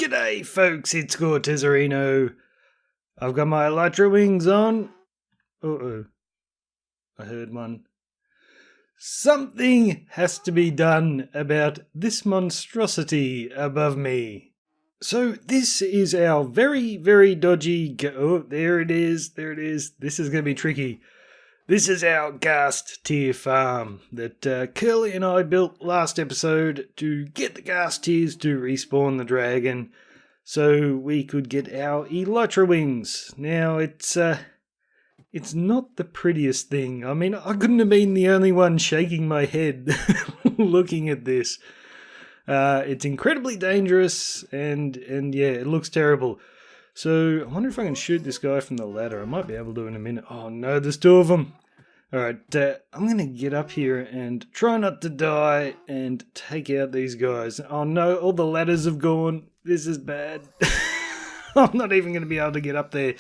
G'day folks, it's Cortezerino. I've got my elytra wings on. Uh-oh. I heard one. Something has to be done about this monstrosity above me. So this is our very, very dodgy... Oh, there it is. This is going to be tricky. This is our Ghast tier farm that Curly and I built last episode to get the Ghast tiers to respawn the dragon so we could get our elytra wings. Now, it's not the prettiest thing. I mean, I couldn't have been the only one shaking my head looking at this. It's incredibly dangerous and yeah, it looks terrible. So, I wonder if I can shoot this guy from the ladder. I might be able to in a minute. Oh no, there's two of them. Alright, I'm going to get up here and try not to die and take out these guys. Oh no, all the ladders have gone. This is bad. I'm not even going to be able to get up there.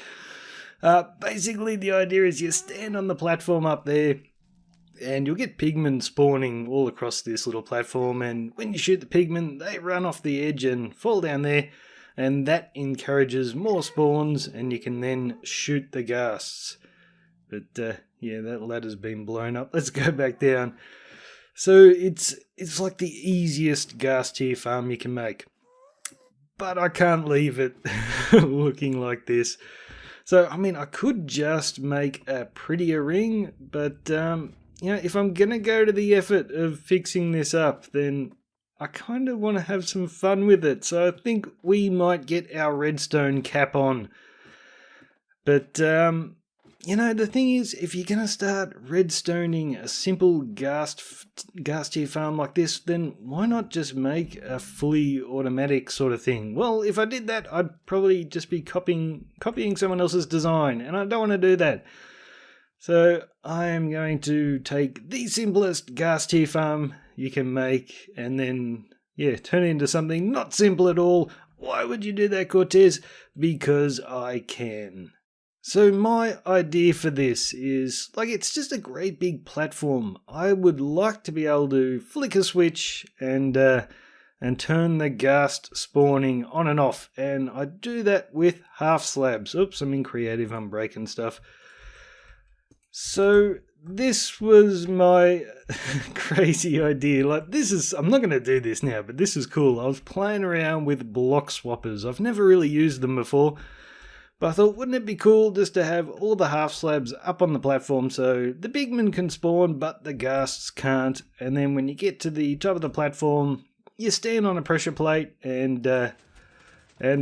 Basically, the idea is you stand on the platform up there and you'll get pigmen spawning all across this little platform, and when you shoot the pigmen, they run off the edge and fall down there, and that encourages more spawns and you can then shoot the ghasts. But yeah, that ladder's been blown up. Let's go back down. So it's like the easiest Ghast tier farm you can make. But I can't leave it looking like this. So, I mean, I could just make a prettier ring, but, if I'm going to go to the effort of fixing this up, then I kind of want to have some fun with it. So I think we might get our redstone cap on. But, the thing is, if you're going to start redstoning a simple Ghast tier farm like this, then why not just make a fully automatic sort of thing? Well, if I did that, I'd probably just be copying someone else's design, and I don't want to do that. So I am going to take the simplest Ghast tier farm you can make, and then, turn it into something not simple at all. Why would you do that, Cortez? Because I can. So my idea for this is, it's just a great big platform. I would like to be able to flick a switch and turn the ghast spawning on and off. And I do that with half slabs. Oops, I'm in creative, I'm breaking stuff. So this was my crazy idea. I'm not going to do this now, but this is cool. I was playing around with block swappers. I've never really used them before. But I thought, wouldn't it be cool just to have all the half slabs up on the platform so the pigmen can spawn, but the ghasts can't. And then when you get to the top of the platform, you stand on a pressure plate and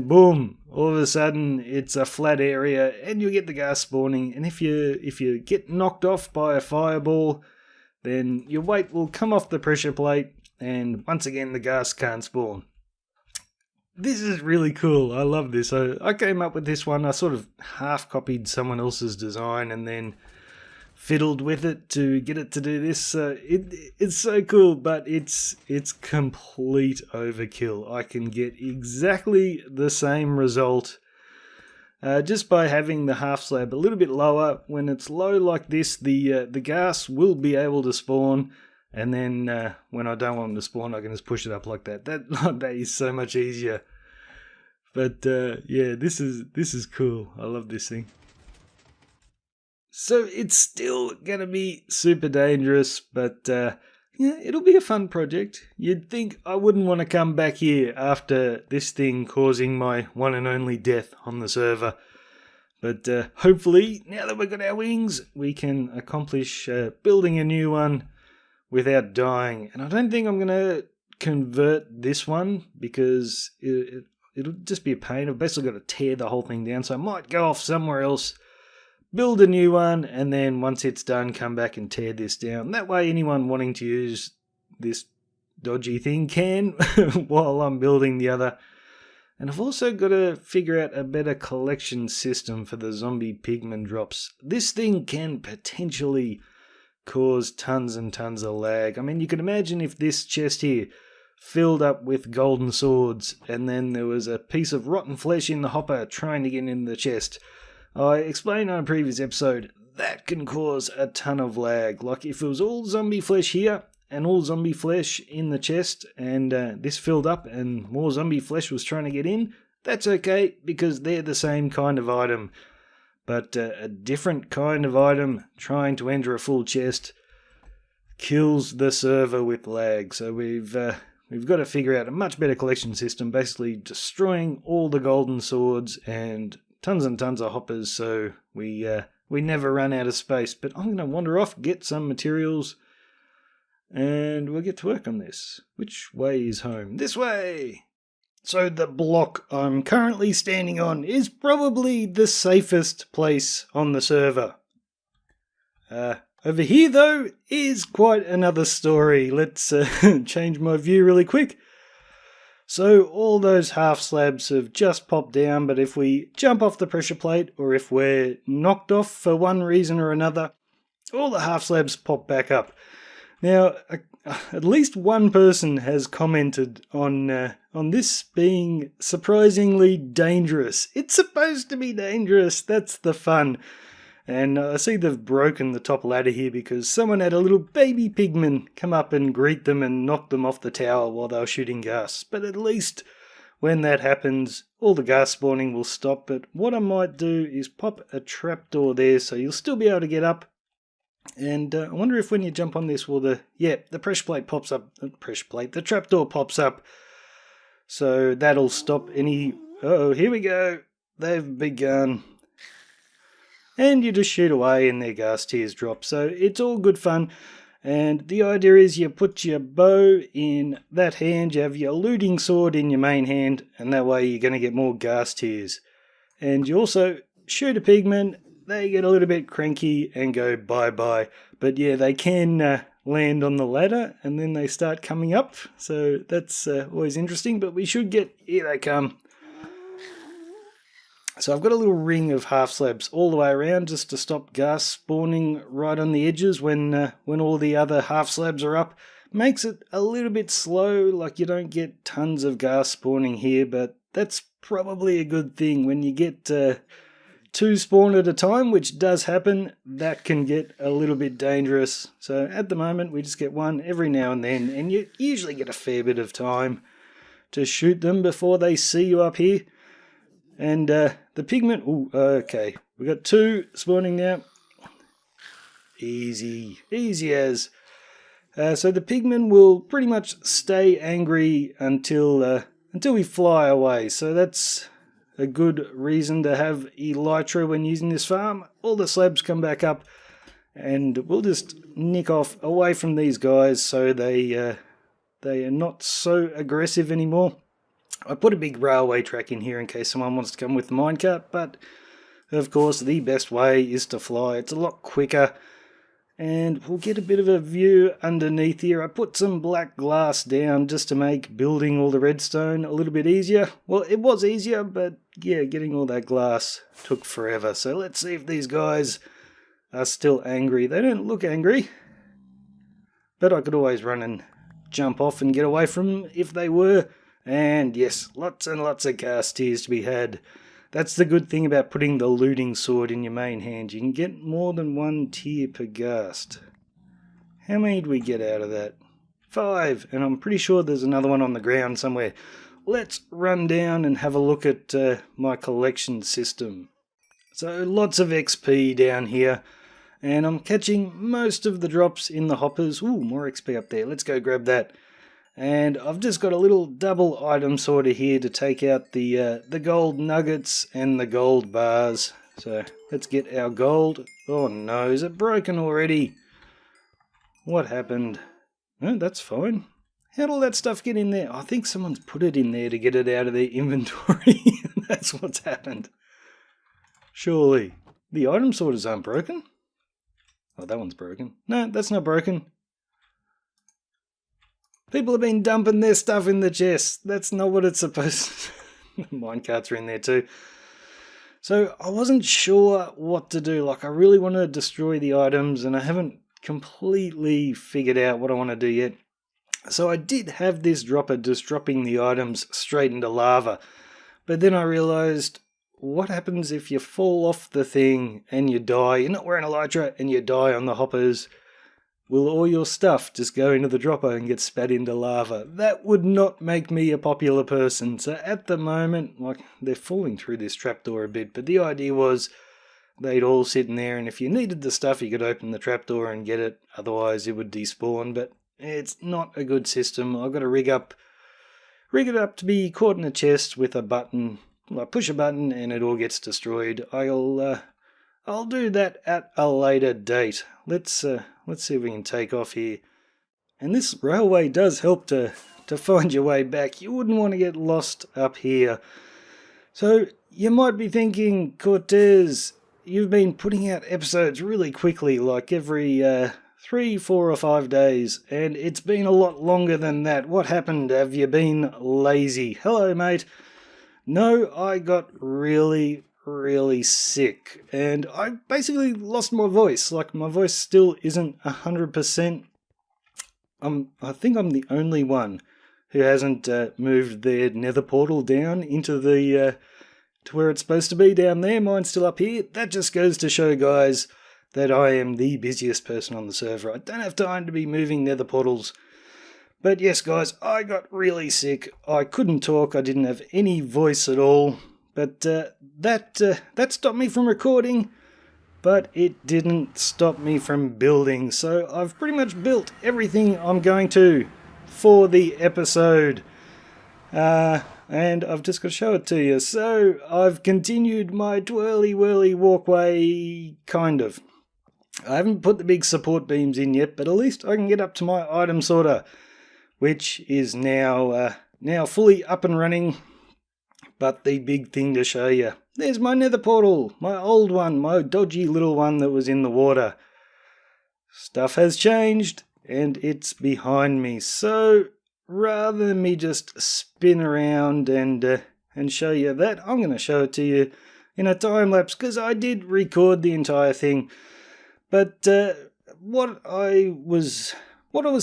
boom, all of a sudden it's a flat area and you get the ghast spawning. And if you get knocked off by a fireball, then your weight will come off the pressure plate and once again the ghast can't spawn. This is really cool. I love this. I came up with this one. I sort of half copied someone else's design and then fiddled with it to get it to do this. It's so cool, but it's complete overkill. I can get exactly the same result just by having the half slab a little bit lower. When it's low like this, the ghast will be able to spawn. And then when I don't want them to spawn, I can just push it up like that. That is so much easier. But this is cool. I love this thing. So it's still going to be super dangerous, but it'll be a fun project. You'd think I wouldn't want to come back here after this thing causing my one and only death on the server. But hopefully, now that we've got our wings, we can accomplish building a new one without dying. And I don't think I'm going to convert this one because it'll just be a pain. I've basically got to tear the whole thing down. So I might go off somewhere else, build a new one, and then once it's done, come back and tear this down. That way anyone wanting to use this dodgy thing can while I'm building the other. And I've also got to figure out a better collection system for the zombie pigmen drops. This thing can potentially cause tons and tons of lag. I mean, you can imagine if this chest here filled up with golden swords and then there was a piece of rotten flesh in the hopper trying to get in the chest. I explained on a previous episode, that can cause a ton of lag. Like if it was all zombie flesh here and all zombie flesh in the chest, and this filled up and more zombie flesh was trying to get in, that's okay because they're the same kind of item. But a different kind of item trying to enter a full chest kills the server with lag. So we've got to figure out a much better collection system, basically destroying all the golden swords and tons of hoppers so we never run out of space. But I'm going to wander off, get some materials, and we'll get to work on this. Which way is home? This way! So the block I'm currently standing on is probably the safest place on the server. Over here, though, is quite another story. Let's change my view really quick. So all those half slabs have just popped down, but if we jump off the pressure plate, or if we're knocked off for one reason or another, all the half slabs pop back up. Now, at least one person has commented on this being surprisingly dangerous. It's supposed to be dangerous, that's the fun. And I see they've broken the top ladder here because someone had a little baby pigman come up and greet them and knock them off the tower while they were shooting ghasts. But at least when that happens, all the ghast spawning will stop. But what I might do is pop a trapdoor there so you'll still be able to get up. And I wonder if when you jump on this, will the pressure plate pops up. The trapdoor pops up. So that'll stop any... Uh-oh, here we go. They've begun. And you just shoot away and their ghast tears drop. So it's all good fun. And the idea is you put your bow in that hand, you have your looting sword in your main hand, and that way you're going to get more ghast tears. And you also shoot a pigman. They get a little bit cranky and go bye-bye. But yeah, they can land on the ladder and then they start coming up. So that's always interesting. But we should get... Here they come. So I've got a little ring of half slabs all the way around just to stop ghast spawning right on the edges when all the other half slabs are up. Makes it a little bit slow, like you don't get tons of ghast spawning here, but that's probably a good thing. When you get... two spawn at a time, which does happen, that can get a little bit dangerous. So at the moment we just get one every now and then, and you usually get a fair bit of time to shoot them before they see you up here. And the pigment, okay, we got two spawning now. Easy as. So the pigmen will pretty much stay angry until we fly away. So that's a good reason to have elytra when using this farm. All the slabs come back up, and we'll just nick off away from these guys so they are not so aggressive anymore. I put a big railway track in here in case someone wants to come with the minecart, but of course the best way is to fly. It's a lot quicker, and we'll get a bit of a view underneath here. I put some black glass down just to make building all the redstone a little bit easier. Well, it was easier, but yeah, getting all that glass took forever. So let's see if these guys are still angry. They don't look angry, but I could always run and jump off and get away from them if they were. And yes, lots and lots of ghast tears to be had. That's the good thing about putting the looting sword in your main hand. You can get more than one tier per ghast. How many do we get out of that? 5, and I'm pretty sure there's another one on the ground somewhere. Let's run down and have a look at my collection system. So lots of XP down here, and I'm catching most of the drops in the hoppers. Ooh, more XP up there. Let's go grab that. And I've just got a little double item sorter here to take out the gold nuggets and the gold bars. So let's get our gold. Oh no, is it broken already? What happened? No, that's fine. How'd all that stuff get in there? I think someone's put it in there to get it out of their inventory. That's what's happened. Surely. The item sorters aren't broken? Oh, that one's broken. No, that's not broken. People have been dumping their stuff in the chest. That's not what it's supposed to. Minecarts are in there too. So I wasn't sure what to do. Like, I really want to destroy the items, and I haven't completely figured out what I want to do yet. So I did have this dropper just dropping the items straight into lava. But then I realized, what happens if you fall off the thing and you die? You're not wearing elytra and you die on the hoppers. will all your stuff just go into the dropper and get spat into lava? That would not make me a popular person. So at the moment, like, they're falling through this trapdoor a bit, but the idea was they'd all sit in there, and if you needed the stuff, you could open the trapdoor and get it. Otherwise, it would despawn, but it's not a good system. I've got to rig it up to be caught in a chest with a button. I push a button and it all gets destroyed. I'll do that at a later date. Let's see if we can take off here. And this railway does help to find your way back. You wouldn't want to get lost up here. So you might be thinking, Cortez, you've been putting out episodes really quickly, like every 3, 4 or 5 days, and it's been a lot longer than that. What happened? Have you been lazy? Hello, mate. No, I got really sick, and I basically lost my voice. Like, my voice still isn't 100%. I think I'm the only one who hasn't moved their nether portal down into the to where it's supposed to be down there. Mine's still up here. That just goes to show, guys, that I am the busiest person on the server. I don't have time to be moving nether portals. But yes, guys, I got really sick. I couldn't talk. I didn't have any voice at all. But that stopped me from recording, but it didn't stop me from building. So I've pretty much built everything I'm going to for the episode. And I've just got to show it to you. So I've continued my twirly-whirly walkway, kind of. I haven't put the big support beams in yet, but at least I can get up to my item sorter, which is now fully up and running. But the big thing to show you, there's my nether portal, my old one, my dodgy little one that was in the water. Stuff has changed, and it's behind me. So rather than me just spin around and show you that, I'm going to show it to you in a time lapse, because I did record the entire thing. But what I was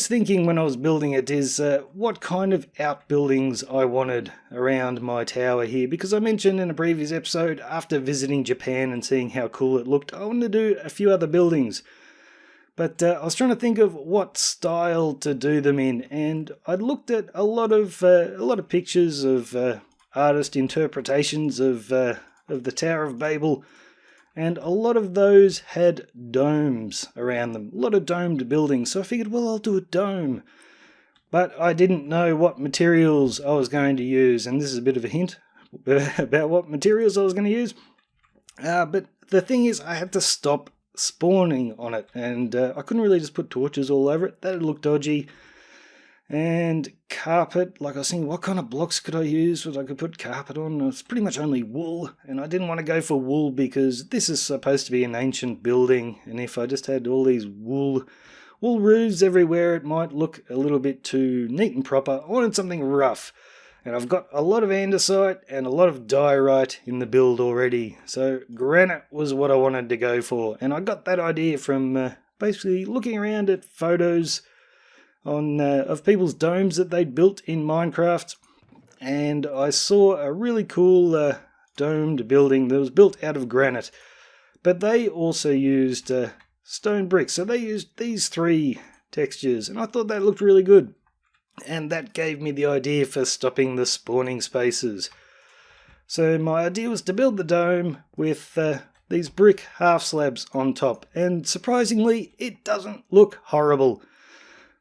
thinking when I was building it is what kind of outbuildings I wanted around my tower here, because I mentioned in a previous episode, after visiting Japan and seeing how cool it looked, I wanted to do a few other buildings. But I was trying to think of what style to do them in, and I'd looked at a lot of pictures of artist interpretations of the Tower of Babel, and a lot of those had domes around them, a lot of domed buildings. So I figured, well, I'll do a dome. But I didn't know what materials I was going to use, and this is a bit of a hint about what materials I was going to use. But the thing is, I had to stop spawning on it, and I couldn't really just put torches all over it. That'd look dodgy. And carpet, like I was thinking, what kind of blocks could I use that I could put carpet on? It's pretty much only wool, and I didn't want to go for wool because this is supposed to be an ancient building, and if I just had all these wool roofs everywhere, it might look a little bit too neat and proper. I wanted something rough, and I've got a lot of andesite and a lot of diorite in the build already, so granite was what I wanted to go for, and I got that idea from basically looking around at photos of people's domes that they'd built in Minecraft, and I saw a really cool domed building that was built out of granite, but they also used stone bricks, so they used these 3 textures, and I thought that looked really good, and that gave me the idea for stopping the spawning spaces. So my idea was to build the dome with these brick half slabs on top, and surprisingly it doesn't look horrible.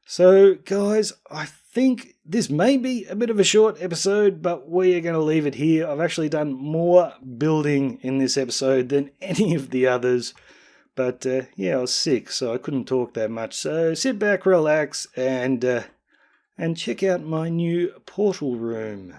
So, guys, I think this may be a bit of a short episode, but we are going to leave it here. I've actually done more building in this episode than any of the others. But, yeah, I was sick, so I couldn't talk that much. So, sit back, relax, and check out my new portal room.